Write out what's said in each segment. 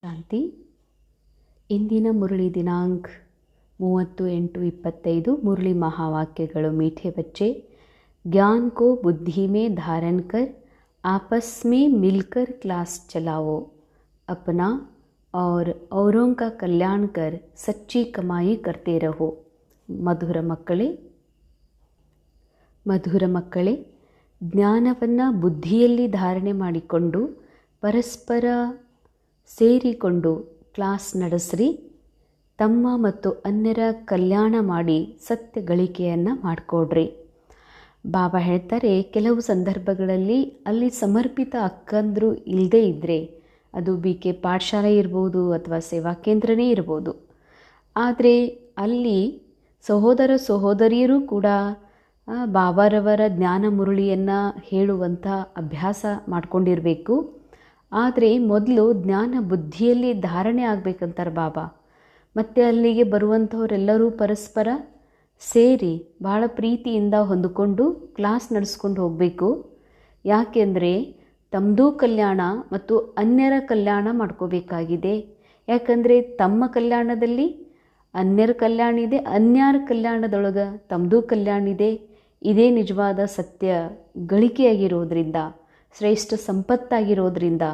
ಶಾಂತಿ. ಇಂದಿನ ಮುರಳಿ ದಿನಾಂಕ 30/8/25. ಮುರಳಿ महावाक्यಗಳು. मीठे बच्चे, ज्ञान को बुद्धि में धारण कर आपस में मिलकर क्लास चलाओ, अपना और औरों का कल्याण कर सच्ची कमाई करते रहो. ಮಧುರ ಮಕ್ಕಳೇ, ಜ್ಞಾನವನ್ನು ಬುದ್ಧಿಯಲ್ಲಿ ಧಾರಣೆ ಮಾಡಿಕೊಂಡು ಪರಸ್ಪರ ಸೇರಿಕೊಂಡು ಕ್ಲಾಸ್ ನಡೆಸ್ರಿ. ತಮ್ಮ ಮತ್ತು ಅನ್ಯರ ಕಲ್ಯಾಣ ಮಾಡಿ ಸತ್ಯ ಗಳಿಕೆಯನ್ನು ಮಾಡಿಕೊಡ್ರಿ. ಬಾಬಾ ಹೇಳ್ತಾರೆ, ಕೆಲವು ಸಂದರ್ಭಗಳಲ್ಲಿ ಅಲ್ಲಿ ಸಮರ್ಪಿತ ಅಕ್ಕಂದರು ಇಲ್ಲದೇ ಇದ್ದರೆ, ಅದು BK ಪಾಠಶಾಲೆ ಇರ್ಬೋದು ಅಥವಾ ಸೇವಾ ಕೇಂದ್ರನೇ ಇರ್ಬೋದು, ಆದರೆ ಅಲ್ಲಿ ಸಹೋದರ ಸಹೋದರಿಯರು ಕೂಡ ಬಾಬಾರವರ ಜ್ಞಾನ ಮುರಳಿಯನ್ನು ಹೇಳುವಂಥ ಅಭ್ಯಾಸ ಮಾಡಿಕೊಂಡಿರಬೇಕು. ಆದರೆ ಮೊದಲು ಜ್ಞಾನ ಬುದ್ಧಿಯಲ್ಲಿ ಧಾರಣೆ ಆಗಬೇಕಂತಾರೆ ಬಾಬಾ. ಮತ್ತು ಅಲ್ಲಿಗೆ ಬರುವಂಥವರೆಲ್ಲರೂ ಪರಸ್ಪರ ಸೇರಿ ಭಾಳ ಪ್ರೀತಿಯಿಂದ ಹೊಂದಿಕೊಂಡು ಕ್ಲಾಸ್ ನಡೆಸ್ಕೊಂಡು ಹೋಗಬೇಕು. ಯಾಕೆಂದರೆ ತಮ್ಮದೂ ಕಲ್ಯಾಣ ಮತ್ತು ಅನ್ಯರ ಕಲ್ಯಾಣ ಮಾಡ್ಕೋಬೇಕಾಗಿದೆ. ಯಾಕಂದರೆ ತಮ್ಮ ಕಲ್ಯಾಣದಲ್ಲಿ ಅನ್ಯರ ಕಲ್ಯಾಣ ಇದೆ, ಅನ್ಯರ ಕಲ್ಯಾಣದೊಳಗೆ ತಮ್ಮದೂ ಕಲ್ಯಾಣ ಇದೆ. ಇದೇ ನಿಜವಾದ ಸತ್ಯ ಗಳಿಕೆಯಾಗಿರೋದ್ರಿಂದ, ಶ್ರೇಷ್ಠ ಸಂಪತ್ತಾಗಿರೋದ್ರಿಂದ,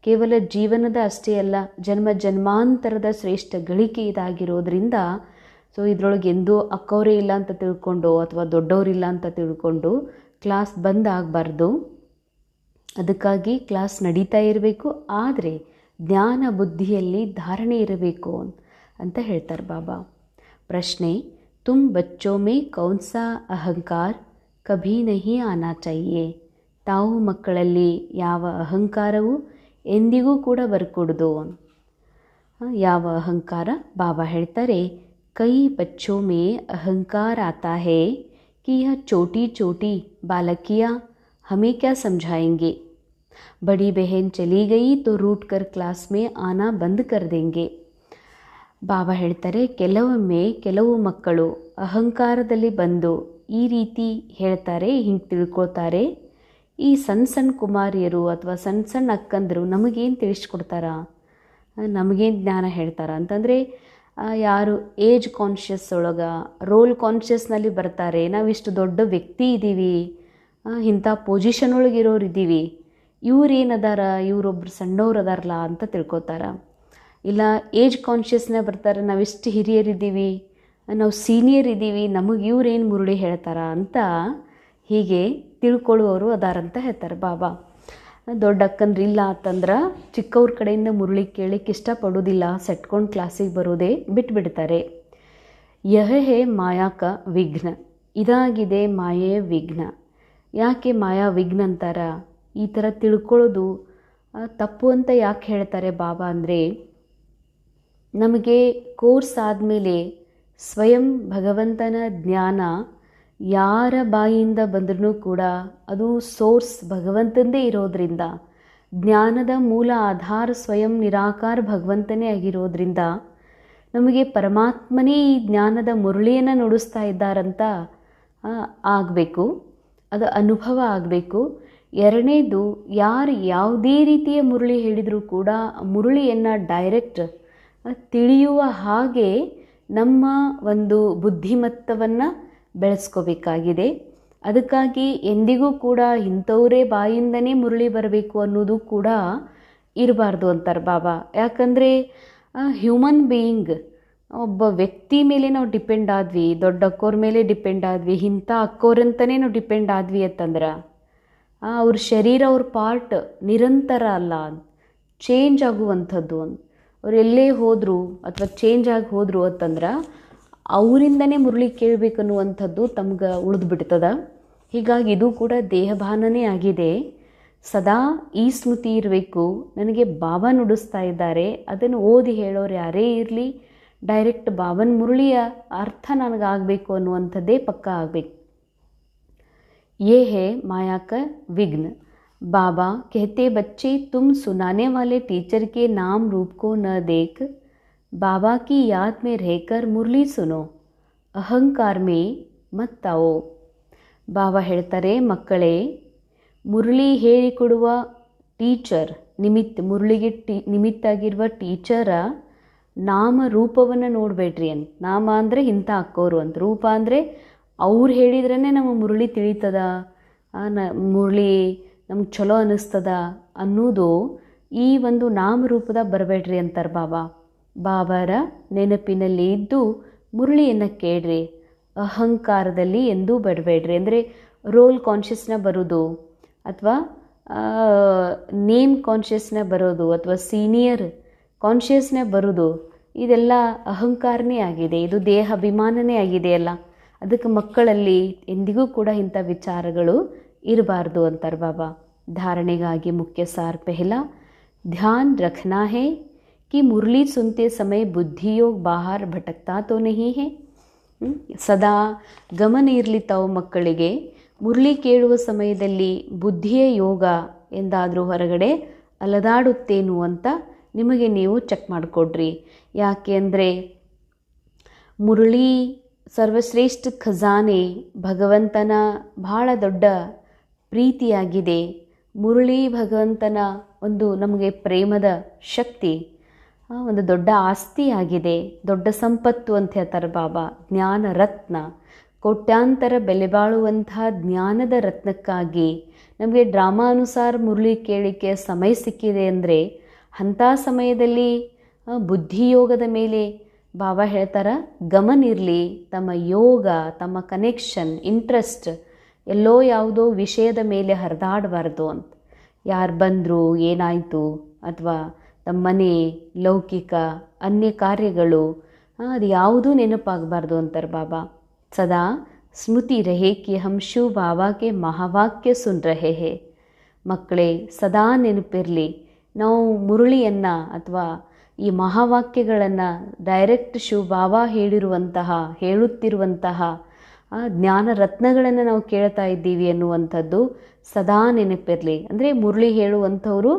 ಕೇವಲ ಜೀವನದ ಅಷ್ಟೇ ಅಲ್ಲ, ಜನ್ಮ ಜನ್ಮಾಂತರದ ಶ್ರೇಷ್ಠ ಗಳಿಕೆ ಇದಾಗಿರೋದ್ರಿಂದ ಇದರೊಳಗೆ ಎಂದೂ ಅಕ್ಕವರೇ ಇಲ್ಲ ಅಂತ ತಿಳ್ಕೊಂಡು ಅಥವಾ ದೊಡ್ಡವರಿಲ್ಲ ಅಂತ ತಿಳ್ಕೊಂಡು ಕ್ಲಾಸ್ ಬಂದ್ ಆಗಬಾರ್ದು. ಅದಕ್ಕಾಗಿ ಕ್ಲಾಸ್ ನಡೀತಾ ಇರಬೇಕು. ಆದರೆ ಜ್ಞಾನ ಬುದ್ಧಿಯಲ್ಲಿ ಧಾರಣೆ ಇರಬೇಕು ಅಂತ ಹೇಳ್ತಾರೆ ಬಾಬಾ. ಪ್ರಶ್ನೆ, ತುಮ್ ಬಚ್ಚೋ ಮೇ ಕೌನ್ ಸಾ ಅಹಂಕಾರ ಕಭಿ ನಹಿ ಆನಾ ಚಾಹಿಯೆ. ತಾವು ಮಕ್ಕಳಲ್ಲಿ ಯಾವ ಅಹಂಕಾರವೂ ಎಂದಿಗೂ ಕೂಡ ಬರ್ಕೊಡ್ದು. ಯಾವ ಅಹಂಕಾರ? ಬಾಬಾ ಹೇಳ್ತಾರೆ, ಕೈ ಬಚ್ಚೋ ಮೇ ಅಹಂಕಾರ ಆತಾ ಹೇ कि यह छोटी छोटी बालकियाँ हमें क्या समझाएंगे. बड़ी बहन चली गई तो रूट कर क्लास में आना बंद कर देंगे. ಬಾಬಾ ಹೇಳ್ತಾರೆ, ಕೆಲವು ಮಕ್ಕಳು ಅಹಂಕಾರದಲ್ಲಿ ಬಂದು ಈ ರೀತಿ ಹೇಳ್ತಾರೆ, ಹಿಂಗೆ ತಿಳ್ಕೊಳ್ತಾರೆ. ಈ ಸಣ್ಣ ಕುಮಾರಿಯರು ಅಥವಾ ಸಣ್ಣ ಅಕ್ಕಂದರು ನಮಗೇನು ತಿಳಿಸ್ಕೊಡ್ತಾರ, ನಮಗೇನು ಜ್ಞಾನ ಹೇಳ್ತಾರ ಅಂತಂದರೆ, ಯಾರು ಏಜ್ ಕಾನ್ಷಿಯಸ್ ಒಳಗೆ ರೋಲ್ ಕಾನ್ಷಿಯಸ್ನಲ್ಲಿ ಬರ್ತಾರೆ, ನಾವಿಷ್ಟು ದೊಡ್ಡ ವ್ಯಕ್ತಿ ಇದ್ದೀವಿ, ಇಂಥ ಪೊಸಿಷನ್ ಒಳಗೆ ಇರೋರು ಇದ್ದೀವಿ, ಇವ್ರೇನದಾರ, ಇವರೊಬ್ರು ಸಣ್ಣವ್ರು ಅದಾರಲ್ಲ ಅಂತ ತಿಳ್ಕೊತಾರ. ಇಲ್ಲ ಏಜ್ ಕಾನ್ಷಿಯಸ್ನೇ ಬರ್ತಾರೆ, ನಾವಿಷ್ಟು ಹಿರಿಯರಿದ್ದೀವಿ, ನಾವು ಸೀನಿಯರ್ ಇದ್ದೀವಿ, ನಮಗೆ ಇವ್ರೇನು ಮುರುಳಿ ಹೇಳ್ತಾರ ಅಂತ ಹೀಗೆ ತಿಳ್ಕೊಳ್ಳುವವರು ಅದಾರಂತ ಹೇಳ್ತಾರೆ ಬಾಬಾ. ದೊಡ್ಡ ಅಕ್ಕಂದ್ರೆ ಇಲ್ಲ ಅಂತಂದ್ರೆ ಚಿಕ್ಕವ್ರ ಕಡೆಯಿಂದ ಮುರುಳಿ ಕೇಳಲಿಕ್ಕೆ ಇಷ್ಟಪಡೋದಿಲ್ಲ, ಸೆಟ್ಕೊಂಡು ಕ್ಲಾಸಿಗೆ ಬರೋದೇ ಬಿಟ್ಬಿಡ್ತಾರೆ. ಯಹ ಹೇ ಮಾಯಾಕ ವಿಘ್ನ. ಇದಾಗಿದೆ ಮಾಯೆಯ ವಿಘ್ನ. ಯಾಕೆ ಮಾಯಾ ವಿಘ್ನ ಅಂತಾರ? ಈ ಥರ ತಿಳ್ಕೊಳ್ಳೋದು ತಪ್ಪು ಅಂತ ಯಾಕೆ ಹೇಳ್ತಾರೆ ಬಾಬಾ ಅಂದರೆ, ನಮಗೆ ಕೋರ್ಸ್ ಆದಮೇಲೆ ಸ್ವಯಂ ಭಗವಂತನ ಜ್ಞಾನ ಯಾರ ಬಾಯಿಯಿಂದ ಬಂದ್ರೂ ಕೂಡ ಅದು ಸೋರ್ಸ್ ಭಗವಂತಂದೇ ಇರೋದ್ರಿಂದ, ಜ್ಞಾನದ ಮೂಲ ಆಧಾರ ಸ್ವಯಂ ನಿರಾಕಾರ ಭಗವಂತನೇ ಆಗಿರೋದ್ರಿಂದ ನಮಗೆ ಪರಮಾತ್ಮನೇ ಈ ಜ್ಞಾನದ ಮುರಳಿಯನ್ನು ನುಡಿಸ್ತಾ ಇದ್ದಾರಂತ ಆಗಬೇಕು, ಅದು ಅನುಭವ ಆಗಬೇಕು. ಎರಡನೇದು, ಯಾರು ಯಾವುದೇ ರೀತಿಯ ಮುರಳಿ ಹೇಳಿದರೂ ಕೂಡ ಮುರಳಿಯನ್ನು ಡೈರೆಕ್ಟ್ ತಿಳಿಯುವ ಹಾಗೆ ನಮ್ಮ ಒಂದು ಬುದ್ಧಿಮತ್ತವನ್ನು ಬೆಳೆಸ್ಕೋಬೇಕಾಗಿದೆ. ಅದಕ್ಕಾಗಿ ಎಂದಿಗೂ ಕೂಡ ಇಂಥವರೇ ಬಾಯಿಂದನೇ ಮುರಳಿ ಬರಬೇಕು ಅನ್ನೋದು ಕೂಡ ಇರಬಾರ್ದು ಅಂತಾರೆ ಬಾಬಾ. ಯಾಕಂದರೆ ಹ್ಯೂಮನ್ ಬೀಯಿಂಗ್, ಒಬ್ಬ ವ್ಯಕ್ತಿ ಮೇಲೆ ನಾವು ಡಿಪೆಂಡ್ ಆದ್ವಿ, ದೊಡ್ಡ ಅಕ್ಕೋರ ಮೇಲೆ ಡಿಪೆಂಡ್ ಆದ್ವಿ, ಇಂಥ ಅಕ್ಕೋರಂತಲೇ ನಾವು ಡಿಪೆಂಡ್ ಆದ್ವಿ ಅಂತಂದ್ರೆ ಅವ್ರ ಶರೀರ, ಅವ್ರ ಪಾರ್ಟ್ ನಿರಂತರ ಅಲ್ಲ, ಚೇಂಜ್ ಆಗುವಂಥದ್ದು. ಅವ್ರು ಎಲ್ಲೇ ಹೋದರು ಅಥವಾ ಚೇಂಜ್ ಆಗಿ ಹೋದರು ಅಂತಂದ್ರೆ ಅವರಿಂದನೇ ಮುರಳಿ ಕೇಳಬೇಕನ್ನುವಂಥದ್ದು ತಮ್ಗೆ ಉಳಿದು ಬಿಡ್ತದ. ಹೀಗಾಗಿ ಇದು ಕೂಡ ದೇಹಭಾನನೇ ಆಗಿದೆ. ಸದಾ ಈ ಸ್ಮೃತಿ ಇರಬೇಕು, ನನಗೆ ಬಾಬಾ ನುಡಿಸ್ತಾ ಇದ್ದಾರೆ, ಅದನ್ನು ಓದಿ ಹೇಳೋರು ಯಾರೇ ಇರಲಿ, ಡೈರೆಕ್ಟ್ ಬಾಬನ ಮುರಳಿಯ ಅರ್ಥ ನನಗಾಗಬೇಕು ಅನ್ನುವಂಥದ್ದೇ ಪಕ್ಕ ಆಗಬೇಕು. ಯೇ ಹೇ ಮಾಯಾ ಕಾ ವಿಘ್ನ. बाबा कहते, बच्चे तुम सुनाने वाले टीचर के नाम रूप को न देख बाबा की याद में रहकर मुरली सुनो, अहंकार में मत आओ. ಬಾಬಾ ಹೇಳ್ತಾರೆ, ಮಕ್ಕಳೇ, ಮುರಳಿ ಹೇಳಿಕೊಡುವ ಟೀಚರ್ ಮುರಳಿಗೆ ನಿಮಿತ್ತ ಆಗಿರುವ ಟೀಚರ ನಾಮ ರೂಪವನ್ನು ನೋಡಬೇಡ್ರಿ ಅಂತ. ನಾಮ ಅಂದರೆ ಇಂಥ ಅಕ್ಕೋರು ಅಂತ, ರೂಪ ಅಂದರೆ ಅವ್ರು ಹೇಳಿದ್ರೇ ನಮ್ಮ ಮುರಳಿ ತಿಳಿತದ, ಮುರಳಿ ನಮ್ಗೆ ಚಲೋ ಅನ್ನಿಸ್ತದ ಅನ್ನೋದು ಈ ಒಂದು ನಾಮರೂಪದ ಬರಬೇಡ್ರಿ ಅಂತಾರೆ ಬಾಬಾ. ಬಾಬಾರ ನೆನಪಿನಲ್ಲಿ ಇದ್ದು ಮುರಳಿಯನ್ನು ಕೇಳ್ರಿ, ಅಹಂಕಾರದಲ್ಲಿ ಎಂದೂ ಬರಬೇಡ್ರಿ. ಅಂದರೆ ರೋಲ್ ಕಾನ್ಷಿಯಸ್ನ ಬರೋದು ಅಥವಾ ನೇಮ್ ಕಾನ್ಷಿಯಸ್ನ ಬರೋದು ಅಥವಾ ಸೀನಿಯರ್ ಕಾನ್ಷಿಯಸ್ನ ಬರೋದು, ಇದೆಲ್ಲ ಅಹಂಕಾರನೇ ಆಗಿದೆ, ಇದು ದೇಹಾಭಿಮಾನನೇ ಆಗಿದೆಯಲ್ಲ. ಅದಕ್ಕೆ ಮಕ್ಕಳಲ್ಲಿ ಎಂದಿಗೂ ಕೂಡ ಇಂಥ ವಿಚಾರಗಳು ಇರಬಾರ್ದು ಅಂತಾರೆ ಬಾಬಾ. धारणेಗಾಗಿ मुख्य सार पहला, ध्यान रखना है कि मुरली सुनते समय बुद्धि योग बाहर भटकता तो नहीं है. ಸದಾ ಗಮನ ಇರಲಿ ತಾವು ಮಕ್ಕಳಿಗೆ, ಮುರಳಿ ಕೇಳುವ ಸಮಯದಲ್ಲಿ ಬುದ್ಧಿಯ ಯೋಗ ಎಂದಾದರೂ ಹೊರಗಡೆ ಅಲದಾಡುತ್ತೇನು ಅಂತ ನಿಮಗೆ ನೀವು ಚೆಕ್ ಮಾಡಿಕೊಡ್ರಿ. ಯಾಕೆ ಅಂದರೆ ಮುರಳಿ ಸರ್ವಶ್ರೇಷ್ಠ ಖಜಾನೆ, ಭಗವಂತನ ಬಹಳ ದೊಡ್ಡ ಪ್ರೀತಿಯಾಗಿದೆ. ಮುರಳಿ ಭಗವಂತನ ಒಂದು ನಮಗೆ ಪ್ರೇಮದ ಶಕ್ತಿ, ಒಂದು ದೊಡ್ಡ ಆಸ್ತಿಯಾಗಿದೆ, ದೊಡ್ಡ ಸಂಪತ್ತು ಅಂತ ಹೇಳ್ತಾರೆ ಬಾಬಾ. ಜ್ಞಾನ ರತ್ನ, ಕೋಟ್ಯಾಂತರ ಬೆಲೆ ಬಾಳುವಂತಹ ಜ್ಞಾನದ ರತ್ನಕ್ಕಾಗಿ ನಮಗೆ ಡ್ರಾಮಾನುಸಾರ ಮುರಳಿ ಕೇಳಿಕೆ ಸಮಯ ಸಿಕ್ಕಿದೆ ಅಂದರೆ ಅಂಥ ಸಮಯದಲ್ಲಿ ಬುದ್ಧಿಯೋಗದ ಮೇಲೆ ಬಾಬಾ ಹೇಳ್ತಾರೆ ಗಮನ ಇರಲಿ. ತಮ್ಮ ಯೋಗ, ತಮ್ಮ ಕನೆಕ್ಷನ್, ಇಂಟ್ರೆಸ್ಟ್ ಎಲ್ಲೋ ಯಾವುದೋ ವಿಷಯದ ಮೇಲೆ ಹರಿದಾಡಬಾರ್ದು ಅಂತ. ಯಾರು ಬಂದರು, ಏನಾಯಿತು, ಅಥವಾ ತಮ್ಮ ಮನೆ, ಲೌಕಿಕ ಅನ್ಯ ಕಾರ್ಯಗಳು, ಅದು ಯಾವುದೂ ನೆನಪಾಗಬಾರ್ದು ಅಂತಾರೆ ಬಾಬಾ. ಸದಾ ಸ್ಮೃತಿ ರಹೇ ಕಿ ಹಮ್ ಶಿವ ಬಾಬಾ ಕೆ ಮಹಾವಾಕ್ಯ ಸುನ್ ರಹೇ ಹೇ. ಮಕ್ಕಳೇ ಸದಾ ನೆನಪಿರಲಿ, ನಾವು ಮುರಳಿಯನ್ನು ಅಥವಾ ಈ ಮಹಾವಾಕ್ಯಗಳನ್ನು ಡೈರೆಕ್ಟ್ ಶಿವ ಬಾಬಾ ಹೇಳುತ್ತಿರುವಂತಹ ಜ್ಞಾನ ರತ್ನಗಳನ್ನು ನಾವು ಕೇಳ್ತಾ ಇದ್ದೀವಿ ಅನ್ನುವಂಥದ್ದು ಸದಾ ನೆನಪಿರಲಿ. ಅಂದರೆ ಮುರಳಿ ಹೇಳುವಂಥವರು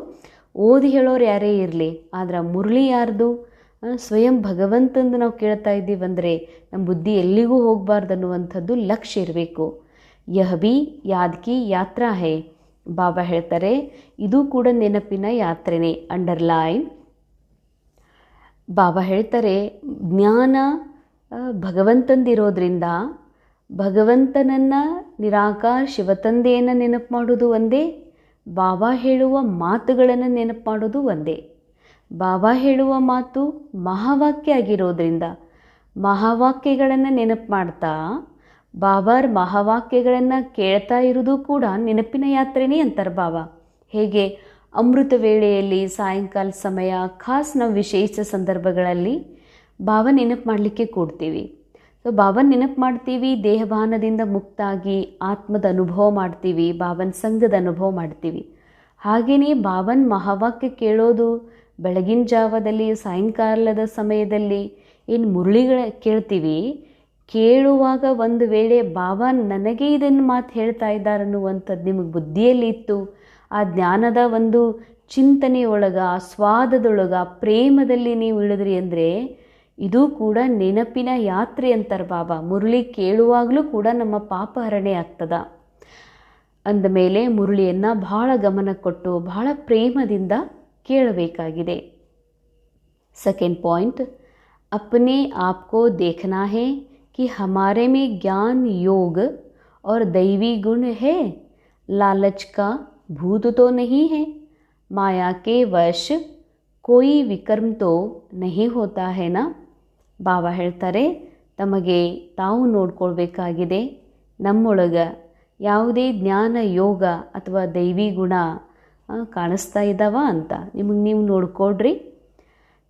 ಓದಿ ಹೇಳೋರು ಯಾರೇ ಇರಲಿ, ಆದರೆ ಮುರಳಿ ಯಾರ್ದು, ಸ್ವಯಂ ಭಗವಂತಂದು ನಾವು ಕೇಳ್ತಾ ಇದ್ದೀವಂದರೆ ನಮ್ಮ ಬುದ್ಧಿ ಎಲ್ಲಿಗೂ ಹೋಗಬಾರ್ದು ಅನ್ನುವಂಥದ್ದು ಲಕ್ಷ್ಯ ಇರಬೇಕು. ಯಹ ಬಿ ಯಾದ್ ಕಿ ಯಾತ್ರಾ ಹೇ. ಬಾಬಾ ಹೇಳ್ತಾರೆ ಇದು ಕೂಡ ನೆನಪಿನ ಯಾತ್ರೆನೇ, ಅಂಡರ್ಲೈನ್. ಬಾಬಾ ಹೇಳ್ತಾರೆ ಜ್ಞಾನ ಭಗವಂತಂದಿರೋದ್ರಿಂದ ಭಗವಂತನನ್ನು ನಿರಾಕಾರ ಶಿವತಂದೆಯನ್ನು ನೆನಪು ಮಾಡೋದು ಒಂದೇ, ಬಾಬಾ ಹೇಳುವ ಮಾತುಗಳನ್ನು ನೆನಪು ಮಾಡೋದು ಒಂದೇ. ಬಾಬಾ ಹೇಳುವ ಮಾತು ಮಹಾವಾಕ್ಯ ಆಗಿರೋದ್ರಿಂದ ಮಹಾವಾಕ್ಯಗಳನ್ನು ನೆನಪು ಮಾಡ್ತಾ ಬಾಬಾರ ಮಹಾವಾಕ್ಯಗಳನ್ನು ಕೇಳ್ತಾ ಇರೋದು ಕೂಡ ನೆನಪಿನ ಯಾತ್ರೆನೇ ಅಂತಾರೆ ಬಾಬಾ. ಹೇಗೆ ಅಮೃತ ವೇಳೆಯಲ್ಲಿ ಸಾಯಂಕಾಲ ಸಮಯ ಖಾಸ್ ನಾವು ವಿಶೇಷ ಸಂದರ್ಭಗಳಲ್ಲಿ ಬಾಬಾ ನೆನಪು ಮಾಡಲಿಕ್ಕೆ ಕೂಡ್ತೀವಿ. ಸೊ ಬಾಬನ ನೆನಪು ಮಾಡ್ತೀವಿ, ದೇಹಭಾನದಿಂದ ಮುಕ್ತಾಗಿ ಆತ್ಮದ ಅನುಭವ ಮಾಡ್ತೀವಿ, ಬಾಬನ ಸಂಘದ ಅನುಭವ ಮಾಡ್ತೀವಿ. ಹಾಗೆಯೇ ಬಾಬನ ಮಹಾವಾಕ್ಯ ಕೇಳೋದು ಬೆಳಗಿನ ಜಾವದಲ್ಲಿ, ಸಾಯಂಕಾಲದ ಸಮಯದಲ್ಲಿ ಏನು ಮುರಳಿಗಳ ಕೇಳ್ತೀವಿ, ಕೇಳುವಾಗ ಒಂದು ವೇಳೆ ಬಾಬಾ ನನಗೆ ಇದನ್ನು ಮಾತು ಹೇಳ್ತಾ ಇದ್ದಾರೆ ಅನ್ನುವಂಥದ್ದು ನಿಮಗೆ ಬುದ್ಧಿಯಲ್ಲಿ ಇತ್ತು, ಆ ಜ್ಞಾನದ ಒಂದು ಚಿಂತನೆಯೊಳಗ, ಸ್ವಾದದೊಳಗ, ಪ್ರೇಮದಲ್ಲಿ ನೀವು ಇಳಿದ್ರಿ ಅಂದರೆ ಇದು ಕೂಡ ನೆನಪಿನ ಯಾತ್ರೆ ಅಂತಾರೆ ಬಾಬಾ. ಮುರಳಿ ಕೇಳುವಾಗಲೂ ಕೂಡ ನಮ್ಮ ಪಾಪ ಹರಣೆ ಆಗ್ತದ. ಅಂದಮೇಲೆ ಮುರಳಿಯನ್ನು ಬಹಳ ಗಮನ ಕೊಟ್ಟು ಬಹಳ ಪ್ರೇಮದಿಂದ ಕೇಳಬೇಕಾಗಿದೆ. सेकंड पॉइंट, अपने आप को देखना है कि हमारे में ज्ञान, योग और दैवी गुण है. लालच का भूत तो नहीं है. माया के वश कोई विकर्म तो नहीं होता है ना. ಬಾಬಾ ಹೇಳ್ತಾರೆ ತಮಗೆ ತಾವು ನೋಡ್ಕೊಳ್ಬೇಕಾಗಿದೆ, ನಮ್ಮೊಳಗೆ ಯಾವುದೇ ಜ್ಞಾನ, ಯೋಗ ಅಥವಾ ದೈವಿ ಗುಣ ಕಾಣಿಸ್ತಾ ಇದ್ದಾವ ಅಂತ ನಿಮಗೆ ನೀವು ನೋಡ್ಕೊಳ್ರಿ.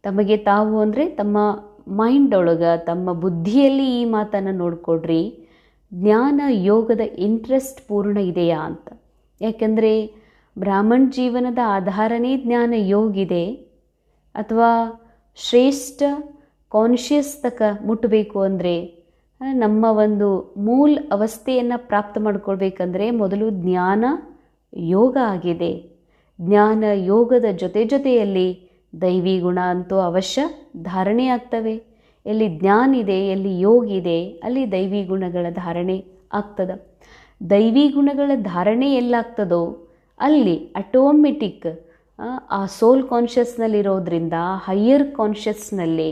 ತಮಗೆ ತಾವು ಅಂದರೆ ತಮ್ಮ ಮೈಂಡ್ ಒಳಗೆ, ತಮ್ಮ ಬುದ್ಧಿಯಲ್ಲಿ ಈ ಮಾತನ್ನು ನೋಡ್ಕೊಳ್ರಿ. ಜ್ಞಾನ ಯೋಗದ ಇಂಟ್ರೆಸ್ಟ್ ಪೂರ್ಣ ಇದೆಯಾ ಅಂತ. ಯಾಕೆಂದರೆ ಬ್ರಾಹ್ಮಣ ಜೀವನದ ಆಧಾರನೇ ಜ್ಞಾನ ಯೋಗ ಇದೆ. ಅಥವಾ ಶ್ರೇಷ್ಠ ಕಾನ್ಷಿಯಸ್ ತಕ ಮುಟ್ಟಬೇಕು ಅಂದರೆ, ನಮ್ಮ ಒಂದು ಮೂಲ ಅವಸ್ಥೆಯನ್ನು ಪ್ರಾಪ್ತ ಮಾಡಿಕೊಳ್ಬೇಕಂದ್ರೆ ಮೊದಲು ಜ್ಞಾನ ಯೋಗ ಆಗಿದೆ. ಜ್ಞಾನ ಯೋಗದ ಜೊತೆಯಲ್ಲಿ ದೈವಿ ಗುಣ ಅಂತೂ ಅವಶ್ಯ ಧಾರಣೆ ಆಗ್ತವೆ. ಎಲ್ಲಿ ಜ್ಞಾನ ಇದೆ, ಎಲ್ಲಿ ಯೋಗ ಇದೆ, ಅಲ್ಲಿ ದೈವಿ ಗುಣಗಳ ಧಾರಣೆ ಆಗ್ತದೆ. ದೈವಿ ಗುಣಗಳ ಧಾರಣೆ ಎಲ್ಲಾಗ್ತದೋ ಅಲ್ಲಿ ಆಟೋಮೆಟಿಕ್ ಆ ಸೋಲ್ ಕಾನ್ಷಿಯಸ್ನಲ್ಲಿರೋದ್ರಿಂದ ಹೈಯರ್ ಕಾನ್ಷಿಯಸ್ನಲ್ಲಿ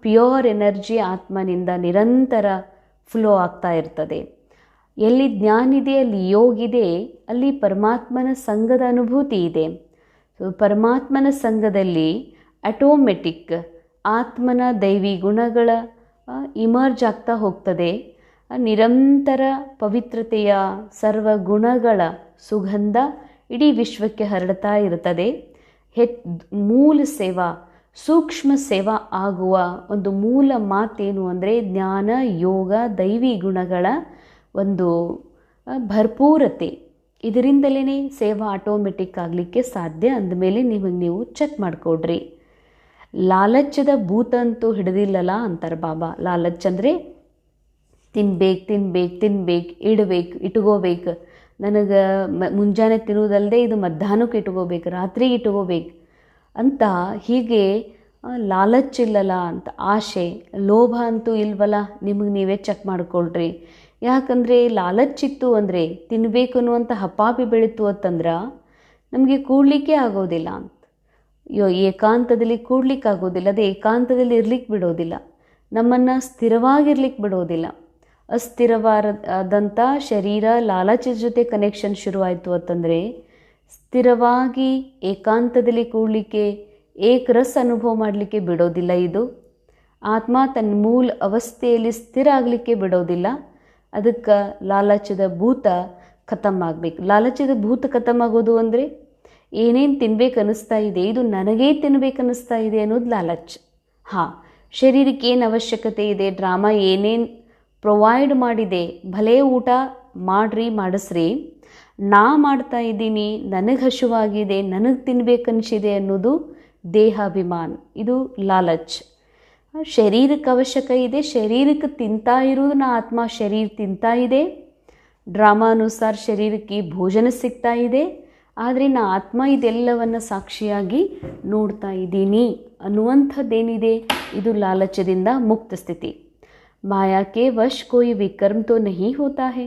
ಪ್ಯೂರ್ ಎನರ್ಜಿ ಆತ್ಮನಿಂದ ನಿರಂತರ ಫ್ಲೋ ಆಗ್ತಾ ಇರ್ತದೆ. ಎಲ್ಲಿ ಜ್ಞಾನ ಇದೆ, ಅಲ್ಲಿ ಯೋಗ ಇದೆ, ಅಲ್ಲಿ ಪರಮಾತ್ಮನ ಸಂಘದ ಅನುಭೂತಿ ಇದೆ. ಸೊ ಪರಮಾತ್ಮನ ಸಂಘದಲ್ಲಿ ಆಟೋಮೆಟಿಕ್ ಆತ್ಮನ ದೈವಿ ಗುಣಗಳ ಇಮರ್ಜ್ ಆಗ್ತಾ ಹೋಗ್ತದೆ. ನಿರಂತರ ಪವಿತ್ರತೆಯ ಸರ್ವ ಗುಣಗಳ ಸುಗಂಧ ಇಡೀ ವಿಶ್ವಕ್ಕೆ ಹರಡ್ತಾ ಇರ್ತದೆ. ಮೂಲ ಸೇವಾ, ಸೂಕ್ಷ್ಮ ಸೇವಾ ಆಗುವ ಒಂದು ಮೂಲ ಮಾತೇನು ಅಂದರೆ ಜ್ಞಾನ, ಯೋಗ, ದೈವಿ ಗುಣಗಳ ಒಂದು ಭರ್ಪೂರತೆ. ಇದರಿಂದಲೇ ಸೇವಾ ಆಟೋಮೆಟಿಕ್ ಆಗಲಿಕ್ಕೆ ಸಾಧ್ಯ. ಅಂದಮೇಲೆ ನೀವು ಚೆಕ್ ಮಾಡಿಕೊಡ್ರಿ. ಲಾಲಚ್ಚದ ಭೂತ ಅಂತೂ ಹಿಡಿದಿಲ್ಲಲ್ಲ ಅಂತಾರೆ ಬಾಬಾ. ಲಾಲಚ್ ಅಂದರೆ ತಿನ್ಬೇಕು, ಇಟ್ಕೋಬೇಕು. ನನಗೆ ಮುಂಜಾನೆ ತಿನ್ನೋದಲ್ಲದೆ ಇದು ಮಧ್ಯಾಹ್ನಕ್ಕೆ ಇಟ್ಕೋಬೇಕು, ರಾತ್ರಿಗೆ ಇಟ್ಕೋಬೇಕು ಅಂತ ಹೀಗೆ ಲಾಲಚ್ಚಿಲ್ಲಲ್ಲ ಅಂತ ಆಸೆ, ಲೋಭ ಅಂತೂ ಇಲ್ವಲ್ಲ. ನಿಮಗೆ ನೀವೇ ಚೆಕ್ ಮಾಡಿಕೊಳ್ರಿ. ಯಾಕಂದರೆ ಲಾಲಚ್ಚಿತ್ತು ಅಂದರೆ ತಿನ್ನಬೇಕು ಅನ್ನುವಂಥ ಹಪಾಪಿ ಬೆಳೀತು ಅಂತಂದ್ರೆ ನಮಗೆ ಕೂಡಲಿಕ್ಕೆ ಆಗೋದಿಲ್ಲ ಅಂತ. ಏಕಾಂತದಲ್ಲಿ ಕೂಡ್ಲಿಕ್ಕೆ ಆಗೋದಿಲ್ಲ, ಅದು ಏಕಾಂತದಲ್ಲಿ ಇರ್ಲಿಕ್ಕೆ ಬಿಡೋದಿಲ್ಲ, ನಮ್ಮನ್ನು ಸ್ಥಿರವಾಗಿರ್ಲಿಕ್ಕೆ ಬಿಡೋದಿಲ್ಲ. ಅಸ್ಥಿರವಾದಂಥ ಶರೀರ ಲಾಲಚದ ಜೊತೆ ಕನೆಕ್ಷನ್ ಶುರುವಾಯಿತು ಅಂತಂದರೆ ಸ್ಥಿರವಾಗಿ ಏಕಾಂತದಲ್ಲಿ ಕೂಡಲಿಕ್ಕೆ ಏಕರಸ್ ಅನುಭವ ಮಾಡಲಿಕ್ಕೆ ಬಿಡೋದಿಲ್ಲ. ಇದು ಆತ್ಮ ತನ್ನ ಮೂಲ ಅವಸ್ಥೆಯಲ್ಲಿ ಸ್ಥಿರ ಆಗಲಿಕ್ಕೆ ಬಿಡೋದಿಲ್ಲ. ಅದಕ್ಕೆ ಲಾಲಚದ ಭೂತ ಖತಮ್ ಆಗಬೇಕು. ಲಾಲಚದ ಭೂತ ಖತಮ್ ಆಗೋದು ಅಂದರೆ ಏನೇನು ತಿನ್ಬೇಕು ಅನ್ನಿಸ್ತಾ ಇದೆ, ಇದು ನನಗೇ ತಿನ್ಬೇಕು ಅನ್ನಿಸ್ತಾ ಇದೆ ಅನ್ನೋದು ಲಾಲಚ್. ಹಾಂ, ಶರೀರಕ್ಕೆ ಏನು ಅವಶ್ಯಕತೆ ಇದೆ, ಡ್ರಾಮಾ ಏನೇನು ಪ್ರೊವೈಡ್ ಮಾಡಿದೆ, ಭಲೇ ಊಟ ಮಾಡಿಸ್ರಿ, ನಾ ಮಾಡ್ತಾ ಇದ್ದೀನಿ, ನನಗೆ ಹಸುವಾಗಿದೆ, ನನಗೆ ತಿನ್ಬೇಕನ್ನಿಸಿದೆ ಅನ್ನೋದು ದೇಹಾಭಿಮಾನ. ಇದು ಲಾಲಚ್. ಶರೀರಕ್ಕೆ ಅವಶ್ಯಕ ಇದೆ, ಶರೀರಕ್ಕೆ ತಿಂತಾ ಇರೋದು ನಾ ಆತ್ಮ, ಶರೀರ ತಿಂತಾ ಇದೆ, ಡ್ರಾಮಾನುಸಾರ ಶರೀರಕ್ಕೆ ಭೋಜನ ಸಿಗ್ತಾ ಇದೆ, ಆದರೆ ನಾ ಆತ್ಮ ಇದೆಲ್ಲವನ್ನು ಸಾಕ್ಷಿಯಾಗಿ ನೋಡ್ತಾ ಇದ್ದೀನಿ ಅನ್ನುವಂಥದ್ದೇನಿದೆ, ಇದು ಲಾಲಚದಿಂದ ಮುಕ್ತ ಸ್ಥಿತಿ. ಮಾಯಾಕ್ಕೆ ವಶ್ ಕೋಯಿ ವಿಕರ್ಮ ತೋ ನಹಿ ಹೋತಾ ಹೇ.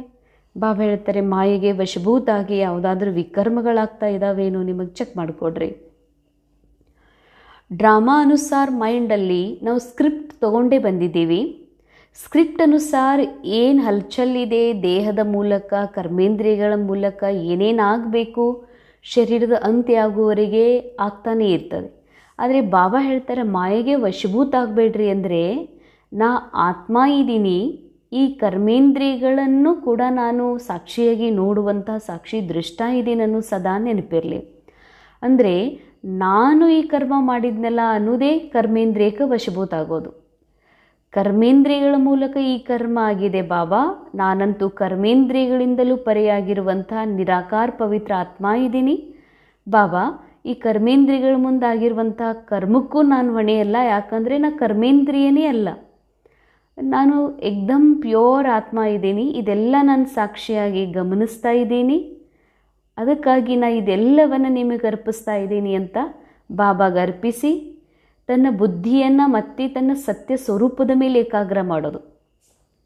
ಬಾಬಾ ಹೇಳ್ತಾರೆ, ಮಾಯೆಗೆ ವಶಭೂತಾಗಿ ಯಾವುದಾದ್ರೂ ವಿಕರ್ಮಗಳಾಗ್ತಾ ಇದ್ದಾವೇನೋ ನಿಮಗೆ ಚೆಕ್ ಮಾಡಿಕೊಡ್ರಿ. ಡ್ರಾಮಾ ಅನುಸಾರ ಮೈಂಡಲ್ಲಿ ನಾವು ಸ್ಕ್ರಿಪ್ಟ್ ತೊಗೊಂಡೇ ಬಂದಿದ್ದೀವಿ. ಸ್ಕ್ರಿಪ್ಟ್ ಅನುಸಾರ ಏನು ಹಲ್ಚಲ್ಲಿದೆ, ದೇಹದ ಮೂಲಕ, ಕರ್ಮೇಂದ್ರಿಯಗಳ ಮೂಲಕ ಏನೇನಾಗಬೇಕು, ಶರೀರದ ಅಂತ್ಯ ಆಗುವವರೆಗೆ ಆಗ್ತಾನೇ ಇರ್ತದೆ. ಆದರೆ ಬಾಬಾ ಹೇಳ್ತಾರೆ, ಮಾಯೆಗೆ ವಶಭೂತ ಆಗಬೇಡ್ರಿ. ಅಂದರೆ ನಾ ಆತ್ಮ ಇದ್ದೀನಿ, ಈ ಕರ್ಮೇಂದ್ರಿಯಗಳನ್ನು ಕೂಡ ನಾನು ಸಾಕ್ಷಿಯಾಗಿ ನೋಡುವಂಥ ಸಾಕ್ಷಿ ದೃಷ್ಟ ಇದ್ದೀನನ್ನು ಸದಾ ನೆನಪಿರಲಿ. ಅಂದರೆ ನಾನು ಈ ಕರ್ಮ ಮಾಡಿದ್ನೆಲ್ಲ ಅನ್ನೋದೇ ಕರ್ಮೇಂದ್ರಿಯಕ್ಕೆ ವಶಭೂತ ಆಗೋದು. ಕರ್ಮೇಂದ್ರಿಯಗಳ ಮೂಲಕ ಈ ಕರ್ಮ ಆಗಿದೆ ಬಾಬಾ, ನಾನಂತೂ ಕರ್ಮೇಂದ್ರಿಯಗಳಿಂದಲೂ ಪರೆಯಾಗಿರುವಂಥ ನಿರಾಕಾರ ಪವಿತ್ರ ಆತ್ಮ ಇದ್ದೀನಿ ಬಾಬಾ. ಈ ಕರ್ಮೇಂದ್ರಿಯಗಳ ಮುಂದಾಗಿರುವಂಥ ಕರ್ಮಕ್ಕೂ ನಾನು ಹೊಣೆಯಲ್ಲ, ಯಾಕಂದರೆ ನಾ ಕರ್ಮೇಂದ್ರಿಯನೇ ಅಲ್ಲ, ನಾನು ಏಕ್ದಮ್ ಪ್ಯೂರ್ ಆತ್ಮ ಇದ್ದೀನಿ. ಇದೆಲ್ಲ ನಾನು ಸಾಕ್ಷಿಯಾಗಿ ಗಮನಿಸ್ತಾ ಇದ್ದೀನಿ, ಅದಕ್ಕಾಗಿ ನಾ ಇದೆಲ್ಲವನ್ನು ನಿಮಗೆ ಅರ್ಪಿಸ್ತಾ ಇದ್ದೀನಿ ಅಂತ ಬಾಬಾಗೆ ಅರ್ಪಿಸಿ ತನ್ನ ಬುದ್ಧಿಯನ್ನು ಮತ್ತೆ ತನ್ನ ಸತ್ಯ ಸ್ವರೂಪದ ಮೇಲೆ ಏಕಾಗ್ರ ಮಾಡೋದು.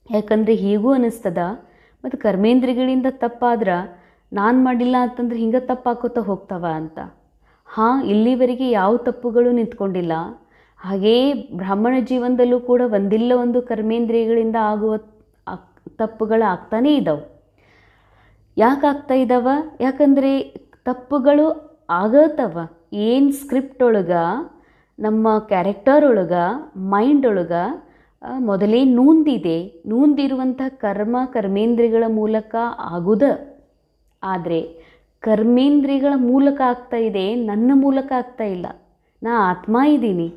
ಯಾಕಂದರೆ ಹೀಗೂ ಅನ್ನಿಸ್ತದ, ಮತ್ತು ಕರ್ಮೇಂದ್ರಿಯಗಳಿಂದ ತಪ್ಪಾದ್ರೆ ನಾನು ಮಾಡಿಲ್ಲ ಅಂತಂದ್ರೆ ಹಿಂಗೆ ತಪ್ಪಾಕೋತಾ ಹೋಗ್ತಾವ ಅಂತ. ಹಾಂ, ಇಲ್ಲಿವರೆಗೆ ಯಾವ ತಪ್ಪುಗಳು ನಿಂತ್ಕೊಂಡಿಲ್ಲ. ಹಾಗೇ ಬ್ರಾಹ್ಮಣ ಜೀವನದಲ್ಲೂ ಕೂಡ ಒಂದಿಲ್ಲ ಒಂದು ಕರ್ಮೇಂದ್ರಿಯಗಳಿಂದ ಆಗುವ ತಪ್ಪುಗಳು ಆಗ್ತಾನೇ ಇದ್ದಾವೆ. ಯಾಕೆ ಆಗ್ತಾ ಇದ್ದಾವ? ಯಾಕಂದರೆ ತಪ್ಪುಗಳು ಆಗತ್ತವ. ಏನು ಸ್ಕ್ರಿಪ್ಟ್ ಒಳಗೆ, ನಮ್ಮ ಕ್ಯಾರೆಕ್ಟರ್ ಒಳಗೆ, ಮೈಂಡ್ ಒಳಗೆ ಮೊದಲೇ ನೂಂದಿರುವಂಥ ಕರ್ಮೇಂದ್ರಿಯಗಳ ಮೂಲಕ ಆಗುದ. ಆದರೆ ಕರ್ಮೇಂದ್ರಿಯಗಳ ಮೂಲಕ ಆಗ್ತಾ ಇದೆ, ನನ್ನ ಮೂಲಕ ಆಗ್ತಾ ಇಲ್ಲ. ನಾ ಆತ್ಮ ಇದ್ದೀನಿ.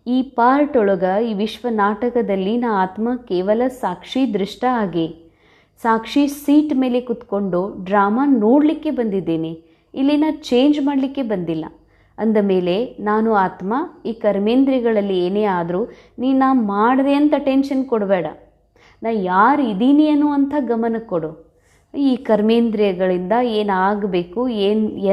ಈ ಪಾರ್ಟ್ ಒಳಗೆ, ಈ ವಿಶ್ವ ನಾಟಕದಲ್ಲಿ ನಾ ಆತ್ಮ ಕೇವಲ ಸಾಕ್ಷಿ ದೃಷ್ಟ ಆಗಿ ಸಾಕ್ಷಿ ಸೀಟ್ ಮೇಲೆ ಕೂತ್ಕೊಂಡು ಡ್ರಾಮಾ ನೋಡಲಿಕ್ಕೆ ಬಂದಿದ್ದೇನೆ. ಇಲ್ಲಿ ನಾ ಚೇಂಜ್ ಮಾಡಲಿಕ್ಕೆ ಬಂದಿಲ್ಲ. ಅಂದ ಮೇಲೆ ನಾನು ಆತ್ಮ, ಈ ಕರ್ಮೇಂದ್ರಿಯಗಳಲ್ಲಿ ಏನೇ ಆದರೂ ನಾ ಮಾಡಿದೆ ಅಂತ ಟೆನ್ಷನ್ ಕೊಡಬೇಡ. ನಾ ಯಾರು ಇದ್ದೀನಿ ಅನ್ನುವಂಥ ಗಮನ ಕೊಡು. ಈ ಕರ್ಮೇಂದ್ರಿಯಗಳಿಂದ ಏನಾಗಬೇಕು,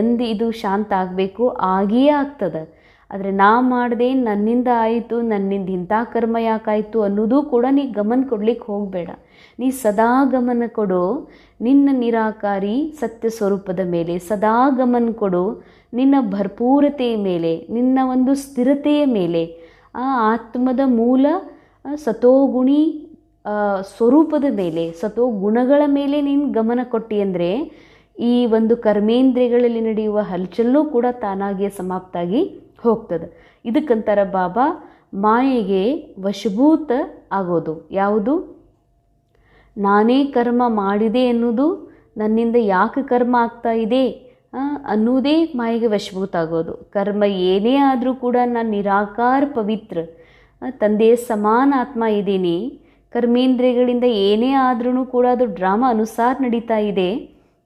ಎಂದು ಇದು ಶಾಂತ ಆಗಬೇಕು, ಆಗಿಯೇ ಆಗ್ತದೆ. ಆದರೆ ನಾ ಮಾಡಿದೆ, ನನ್ನಿಂದ ಆಯಿತು, ನನ್ನಿಂದ ಇಂಥ ಕರ್ಮ ಯಾಕಾಯಿತು ಅನ್ನೋದು ಕೂಡ ನೀ ಗಮನ ಕೊಡ್ಲಿಕ್ಕೆ ಹೋಗಬೇಡ. ನೀ ಸದಾ ಗಮನ ಕೊಡು ನಿನ್ನ ನಿರಾಕಾರಿ ಸತ್ಯ ಸ್ವರೂಪದ ಮೇಲೆ, ಸದಾ ಗಮನ ಕೊಡು ನಿನ್ನ ಭರ್ಪೂರತೆಯ ಮೇಲೆ, ನಿನ್ನ ಒಂದು ಸ್ಥಿರತೆಯ ಮೇಲೆ, ಆ ಆತ್ಮದ ಮೂಲ ಸತೋಗುಣಿ ಸ್ವರೂಪದ ಮೇಲೆ, ಸತೋ ಗುಣಗಳ ಮೇಲೆ ನೀನು ಗಮನ ಕೊಟ್ಟಿ ಅಂದರೆ ಈ ಒಂದು ಕರ್ಮೇಂದ್ರಿಯಗಳಲ್ಲಿ ನಡೆಯುವ ಹಲ್ಚಲ್ಲೂ ಕೂಡ ತಾನಾಗಿಯೇ ಸಮಾಪ್ತ ಆಗಿ ಹೋಗ್ತದೆ. ಇದಕ್ಕಂತಾರ ಬಾಬಾ ಮಾಯೆಗೆ ವಶಭೂತ ಆಗೋದು. ಯಾವುದು? ನಾನೇ ಕರ್ಮ ಮಾಡಿದೆ ಎನ್ನುವುದು, ನನ್ನಿಂದ ಯಾಕೆ ಕರ್ಮ ಆಗ್ತಾ ಇದೆ ಅನ್ನೋದೇ ಮಾಯೆಗೆ ವಶಭೂತ ಆಗೋದು. ಕರ್ಮ ಏನೇ ಆದರೂ ಕೂಡ ನಾನು ನಿರಾಕಾರ ಪವಿತ್ರ ತಂದೆಯ ಸಮಾನ ಆತ್ಮ ಇದ್ದೀನಿ. ಕರ್ಮೇಂದ್ರಿಯಗಳಿಂದ ಏನೇ ಆದ್ರೂ ಕೂಡ ಅದು ಡ್ರಾಮಾ ಅನುಸಾರ ನಡೀತಾ ಇದೆ.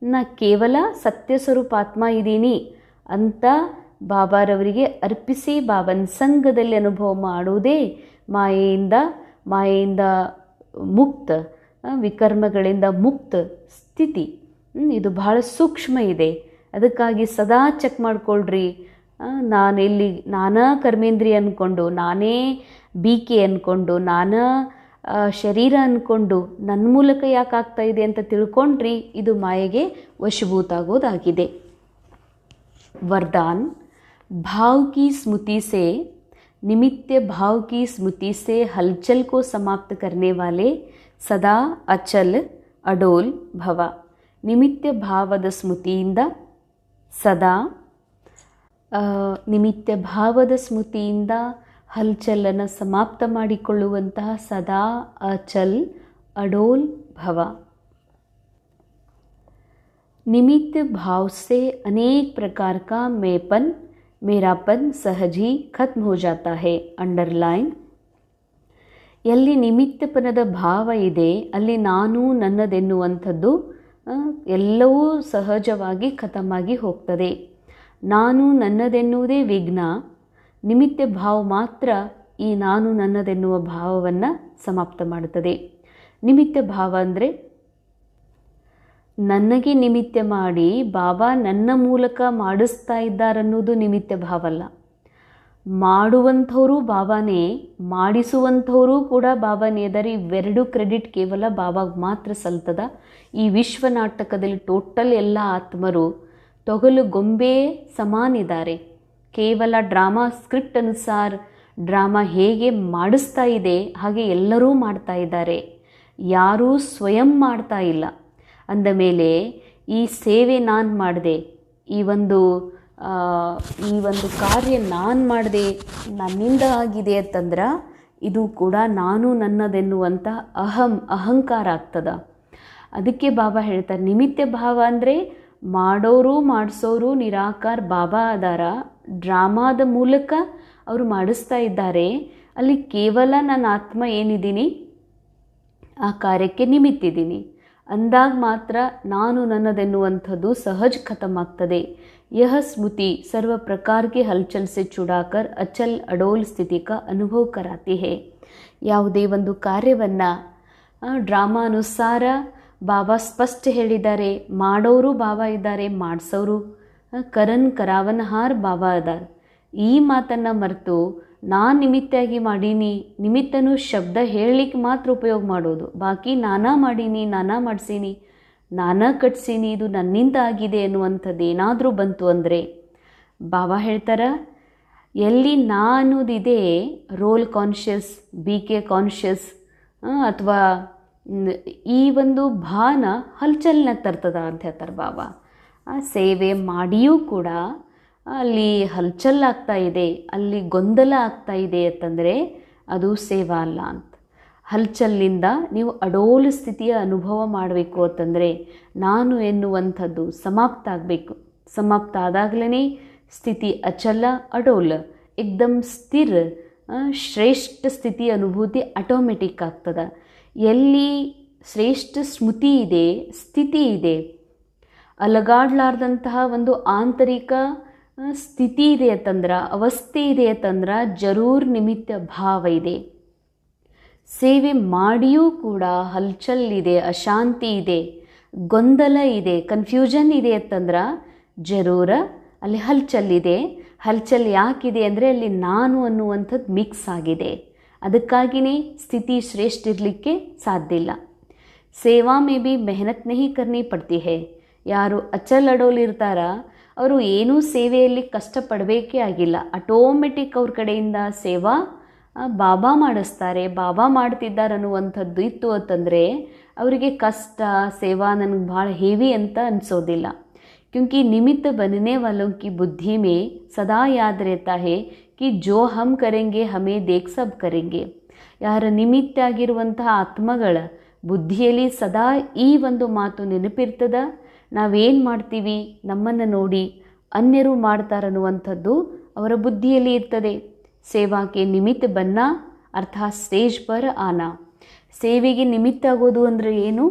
ನಾ ಕೇವಲ ಸತ್ಯ ಸ್ವರೂಪ ಆತ್ಮ ಇದ್ದೀನಿ ಅಂತ ಬಾಬಾರವರಿಗೆ ಅರ್ಪಿಸಿ ಬಾಬನ ಸಂಘದಲ್ಲಿ ಅನುಭವ ಮಾಡುವುದೇ ಮಾಯೆಯಿಂದ ಮುಕ್ತ, ವಿಕರ್ಮಗಳಿಂದ ಮುಕ್ತ ಸ್ಥಿತಿ. ಇದು ಬಹಳ ಸೂಕ್ಷ್ಮ ಇದೆ. ಅದಕ್ಕಾಗಿ ಸದಾ ಚೆಕ್ ಮಾಡ್ಕೊಳ್ರಿ. ನಾನಾ ಕರ್ಮೇಂದ್ರಿಯ ಅಂದ್ಕೊಂಡು, ನಾನೇ ಬೀಕೆ ಅಂದ್ಕೊಂಡು, ನಾನಾ ಶರೀರ ಅಂದ್ಕೊಂಡು ನನ್ನ ಮೂಲಕ ಯಾಕೆ ಆಗ್ತಾ ಇದೆ ಅಂತ ತಿಳ್ಕೊಂಡ್ರಿ, ಇದು ಮಾಯೆಗೆ ವಶಭೂತ ಆಗೋದಾಗಿದೆ. वरदान भाव की स्मृति से निमित्त भाव की स्मृति से हलचल को समाप्त करने वाले सदा अचल अडोल भव. निमित्त भावद स्मृतिಯಿಂದ ಸದಾ ನಿಮಿತ್ತ ಭಾವದ ಸ್ಮೃತಿಯಿಂದ ಹಲ್ಚಲನ್ನು ಸಮಾಪ್ತ ಮಾಡಿಕೊಳ್ಳುವಂತಹ ಸದಾ ಅಚಲ್ अडोल भव. निमित्त भाव से अनेक प्रकार का मैंपन मेरापन सहज ही खत्म हो जाता है. अंडरलाइन. ಎಲ್ಲಿ ನಿಮಿತ್ತಪನದ ಭಾವ ಇದೆ ಅಲ್ಲಿ ನಾನು ನನ್ನದೆನ್ನುವಂಥದ್ದು ಎಲ್ಲವೂ ಸಹಜವಾಗಿ ಖತಮಾಗಿ ಹೋಗ್ತದೆ. ನಾನು ನನ್ನದೆನ್ನುವುದೇ ವಿಘ್ನ. ನಿಮಿತ್ತ ಭಾವ ಮಾತ್ರ ಈ ನಾನು ನನ್ನದೆನ್ನುವ ಭಾವವನ್ನು ಸಮಾಪ್ತ ಮಾಡುತ್ತದೆ. ನಿಮಿತ್ತ ಭಾವ ಅಂದರೆ ನನಗೆ ನಿಮಿತ್ತ ಮಾಡಿ ಬಾಬಾ ನನ್ನ ಮೂಲಕ ಮಾಡಿಸ್ತಾ ಇದ್ದಾರನ್ನೋದು ನಿಮಿತ್ತ ಭಾವ ಅಲ್ಲ. ಮಾಡುವಂಥವರು ಬಾಬಾನೇ, ಮಾಡಿಸುವಂಥವರು ಕೂಡ ಬಾಬಾನೇ ಅದರಿ. ಇವೆರಡು ಕ್ರೆಡಿಟ್ ಕೇವಲ ಬಾಬಾಗೆ ಮಾತ್ರ ಸಲ್ತದ. ಈ ವಿಶ್ವ ನಾಟಕದಲ್ಲಿ ಟೋಟಲ್ ಎಲ್ಲ ಆತ್ಮರು ತೊಗಲು ಗೊಂಬೆ ಸಮಾನಿದ್ದಾರೆ. ಕೇವಲ ಡ್ರಾಮಾ ಸ್ಕ್ರಿಪ್ಟ್ ಅನುಸಾರ ಡ್ರಾಮಾ ಹೇಗೆ ಮಾಡಿಸ್ತಾ ಇದೆ ಹಾಗೆ ಎಲ್ಲರೂ ಮಾಡ್ತಾ ಇದ್ದಾರೆ. ಯಾರೂ ಸ್ವಯಂ ಮಾಡ್ತಾ ಇಲ್ಲ. ಅಂದ ಮೇಲೆ ಈ ಸೇವೆ ನಾನು ಮಾಡಿದೆ, ಈ ಒಂದು ಕಾರ್ಯ ನಾನು ಮಾಡಿದೆ, ನನ್ನಿಂದ ಆಗಿದೆ ಅಂತಂದ್ರೆ ಇದು ಕೂಡ ನಾನು ನನ್ನದೆನ್ನುವಂಥ ಅಹಂಕಾರ ಆಗ್ತದ. ಅದಕ್ಕೆ ಬಾಬಾ ಹೇಳ್ತಾರೆ ನಿಮಿತ್ತ ಭಾವ ಅಂದರೆ ಮಾಡೋರು ಮಾಡಿಸೋರು ನಿರಾಕಾರ ಬಾಬಾ ಅದಾರ. ಡ್ರಾಮಾದ ಮೂಲಕ ಅವರು ಮಾಡಿಸ್ತಾ ಇದ್ದಾರೆ. ಅಲ್ಲಿ ಕೇವಲ ನನ್ನ ಆತ್ಮ ಏನಿದ್ದೀನಿ ಆ ಕಾರ್ಯಕ್ಕೆ ನಿಮಿತ್ತಿದ್ದೀನಿ ಅಂದಾಗ ಮಾತ್ರ ನಾನು ನನ್ನದೆನ್ನುವಂಥದ್ದು ಸಹಜ ಖತಮಾಗ್ತದೆ. यह स्मृति सर्व प्रकार के हलचल से छुड़ाकर अचल अडोल स्थिति का अनुभव कराती है. ಯಾವುದೇ ಒಂದು ಕಾರ್ಯವನ್ನು ಡ್ರಾಮಾ ಅನುಸಾರ ಬಾಬಾ ಸ್ಪಷ್ಟ ಹೇಳಿದ್ದಾರೆ. ಮಾಡೋರು ಬಾಬಾ ಇದ್ದಾರೆ, ಮಾಡಿಸೋರು ಕರಾವನಹಾರ್ ಬಾಬಾ ಅದಾರ. ಈ ಮಾತನ್ನು ಮರೆತು ನಾನು ನಿಮಿತ್ತಾಗಿ ಮಾಡೀನಿ, ನಿಮಿತ್ತನು ಶಬ್ದ ಹೇಳಲಿಕ್ಕೆ ಮಾತ್ರ ಉಪಯೋಗ ಮಾಡೋದು. ಬಾಕಿ ನಾನಾ ಮಾಡೀನಿ, ನಾನಾ ಮಾಡಿಸೀನಿ, ನಾನಾ ಕಟ್ಸೀನಿ, ಇದು ನನ್ನಿಂದ ಆಗಿದೆ ಅನ್ನುವಂಥದ್ದು ಏನಾದರೂ ಬಂತು ಅಂದರೆ ಬಾಬಾ ಹೇಳ್ತಾರೆ ಎಲ್ಲಿ ನಾ ಅನ್ನೋದಿದೆ, role conscious, B K conscious ಅಥವಾ ಈ ಒಂದು ಭಾನ ಹಲ್ಚಲ್ನಾಗ ತರ್ತದ ಅಂತ ಹೇಳ್ತಾರೆ ಬಾಬಾ. ಆ ಸೇವೆ ಮಾಡಿಯೂ ಕೂಡ ಅಲ್ಲಿ ಹಲ್ಚಲ್ ಆಗ್ತಾ ಇದೆ, ಅಲ್ಲಿ ಗೊಂದಲ ಆಗ್ತಾ ಇದೆ ಅಂತಂದರೆ ಅದು ಸೇವಾ ಅಲ್ಲ ಅಂತ. ಹಲ್ಚಲ್ಲಿಂದ ನೀವು ಅಡೋಲ್ ಸ್ಥಿತಿಯ ಅನುಭವ ಮಾಡಬೇಕು ಅಂತಂದರೆ ನಾನು ಎನ್ನುವಂಥದ್ದು ಸಮಾಪ್ತ ಆಗಬೇಕು. ಸಮಾಪ್ತ ಆದಾಗಲೇ ಸ್ಥಿತಿ ಅಚಲ ಅಡೋಲ್ ಏಕ್ದಮ್ ಸ್ಥಿರ ಶ್ರೇಷ್ಠ ಸ್ಥಿತಿ ಅನುಭೂತಿ ಆಟೋಮೆಟಿಕ್ ಆಗ್ತದೆ. ಎಲ್ಲಿ ಶ್ರೇಷ್ಠ ಸ್ಮೃತಿ ಇದೆ, ಸ್ಥಿತಿ ಇದೆ, ಅಲಗಾಡ್ಲಾರ್ದಂತಹ ಒಂದು ಆಂತರಿಕ ಸ್ಥಿತಿ ಇದೆ ಅಂತಂದ್ರೆ, ಅವಸ್ಥೆ ಇದೆ ಅಂತಂದ್ರೆ ಜರೂರ್ ನಿಮಿತ್ತ ಭಾವ ಇದೆ. ಸೇವೆ ಮಾಡಿಯೂ ಕೂಡ ಹಲ್ಚಲ್ ಇದೆ, ಅಶಾಂತಿ ಇದೆ, ಗೊಂದಲ ಇದೆ, ಕನ್ಫ್ಯೂಷನ್ ಇದೆ ಅಂತಂದ್ರೆ ಜರೂರ ಅಲ್ಲಿ ಹಲ್ಚಲ್ ಇದೆ. ಹಲ್ಚಲ್ ಯಾಕಿದೆ ಅಂದರೆ ಅಲ್ಲಿ ನಾನು ಅನ್ನುವಂಥದ್ದು ಮಿಕ್ಸ್ ಆಗಿದೆ. ಅದಕ್ಕಾಗಿಯೇ ಸ್ಥಿತಿ ಶ್ರೇಷ್ಠ ಇರಲಿಕ್ಕೆ ಸಾಧ್ಯ ಇಲ್ಲ. ಸೇವಾ ಮೇ ಬಿ ಮೆಹನತ್ ನಹಿ ಕರ್ನಿ ಪಡ್ತಿ ಹೇ. ಯಾರು ಅಚಲ್ ಅಡೋಲಿರ್ತಾರ ಅವರು ಏನೂ ಸೇವೆಯಲ್ಲಿ ಕಷ್ಟಪಡಬೇಕೇ ಆಗಿಲ್ಲ. ಆಟೋಮೆಟಿಕ್ ಅವ್ರ ಕಡೆಯಿಂದ ಸೇವಾ ಬಾಬಾ ಮಾಡಿಸ್ತಾರೆ. ಬಾಬಾ ಮಾಡ್ತಿದ್ದಾರೆ ಅನ್ನುವಂಥದ್ದು ಇತ್ತು ಅಂತಂದರೆ ಅವರಿಗೆ ಕಷ್ಟ ಸೇವಾ ನನಗೆ ಭಾಳ ಹೆವಿ ಅಂತ ಅನಿಸೋದಿಲ್ಲ. क्योंकि निमित्त बनने वालों की बुद्धि में सदा याद रहता है कि जो हम करेंगे हमें देख सब करेंगे. ಯಾರ ನಿಮಿತ್ತ ಆಗಿರುವಂತಹ ಆತ್ಮಗಳ ಬುದ್ಧಿಯಲ್ಲಿ ಸದಾ ಈ ಒಂದು ಮಾತು ನೆನಪಿರ್ತದ, ನಾವೇನು ಮಾಡ್ತೀವಿ ನಮ್ಮನ್ನು ನೋಡಿ ಅನ್ಯರು ಮಾಡ್ತಾರನ್ನುವಂಥದ್ದು ಅವರ ಬುದ್ಧಿಯಲ್ಲಿ ಇರ್ತದೆ. ಸೇವಾಕ್ಕೆ ನಿಮಿತ್ತ ಬನ್ನ ಅರ್ಥಾತ್ ಸ್ಟೇಜ್ ಪರ್ ಆನಾ. ಸೇವೆಗೆ ನಿಮಿತ್ತ ಆಗೋದು ಅಂದರೆ ಏನು?